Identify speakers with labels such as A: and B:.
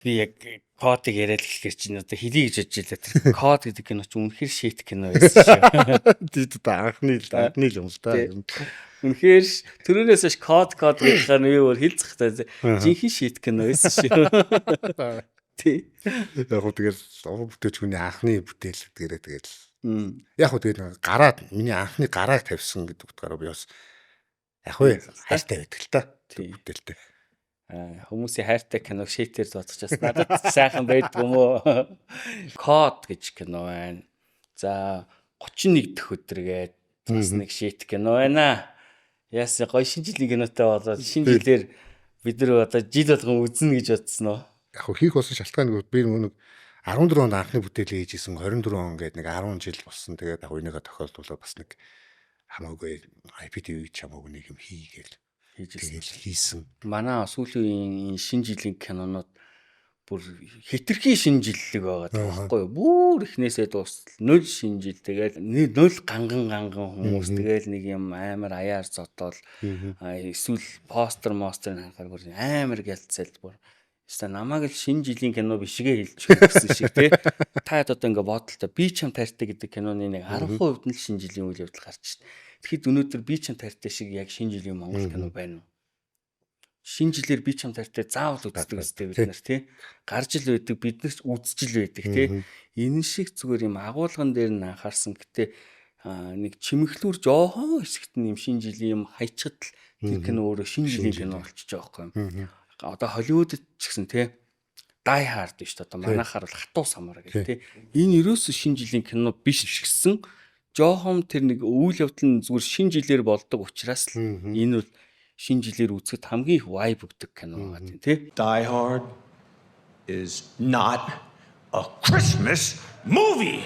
A: Би яг кодыг яриад хэлэхээр чинь одоо хэлий гэж бодож илаа. Тэр код гэдэг кино ч үнэхээр шийт кино байсан шүү.
B: Тэд одоо анхны л юм л да.
A: Үнэхээр төрөөс ш код гэхаар нь юу хэл захтай жинхэнэ шийт кино байсан шүү. Тий.
B: Яг хөө тэгэл уран бүтээлчгүй анхны бүтээл гэдгээрээ тэгэл. Яг хөө тэгэл гараад миний анхны гарааг тавьсан гэдэг утгаараа би бас яг хөө хайртай байдаг л та. Бүтээлтэй.
A: Хүмүүсийн хайртай киног шийтээр зодчихсан. Надад сайхан байдаг юм уу? Код гэж кино байна. За 31 дэх өдргээд бас нэг шийт кино байна. Яасан гоё шинэ жилийн кинотой болоод шинэ жилээр бид нар одоо жил болгон үзнэ гэж бодсон уу?
B: Яг хөө хийх болсон шалтгаан нь би нэг 14 онд анхны бүтээл ээжсэн 24 он гээд нэг 10 жил болсон. Тэгээд яг энийгээ тохиолдуулаад бас нэг хамаагүй IPTV гэж хамаагүй нэг юм хийгээл хийсэн.
A: Манай сүүлийн шинэ жилийн кинонууд бүр хитрхи шинэ жилэг байгаа байхгүй юу? Бүр эхнээсээ дуустал 0 шинэ жил тэгээд 0 ганган хүмүүс тэгээд нэг юм амар аяар зодоол эсвэл постэр харахаар бүр амар гэлцэл бүр эсвэл намайг л шинэ жилийн кино бишгээ хэлж өгсөн шиг тий. Та одоо ингээ бодолтой би чам таартай гэдэг киноны нэг 10% нь л шинэ жилийн үйл явдал гарч шин. Тэгэхэд өнөөдөр би чам таартай шиг яг шинэ жилийн Монгол кино байна уу? Шинэ жилээр би чам таартай заавал үздэг үстэй бид нар тий. Гарч ил байдаг бид нар үзчихэл байдаг тий. Энэ шиг зүгээр юм агуулган дээр нь анхаарсан гэтээ нэг чимэглүүр жоохон хэсэгт нь юм шинэ жилийн юм хайчхад л тэр кино өөрөө шинэ жилийн кино болчихж байгаа байхгүй юу? Одоо Холливуудд ч гэсэн тий Die Hard биш одоо манайхаар бол хатуу самар гэх тий. Энэ ерөөсөө шинэ жилийн кино биш гэсэн жоохон тэр нэг үйл явдал нь зүгээр шинэ жилээр болдог учраас л энэ бол шинэ жилээр үзэхэд хамгийн их vibe өгдөг кино байгаа тий.
C: Die Hard is not a Christmas movie.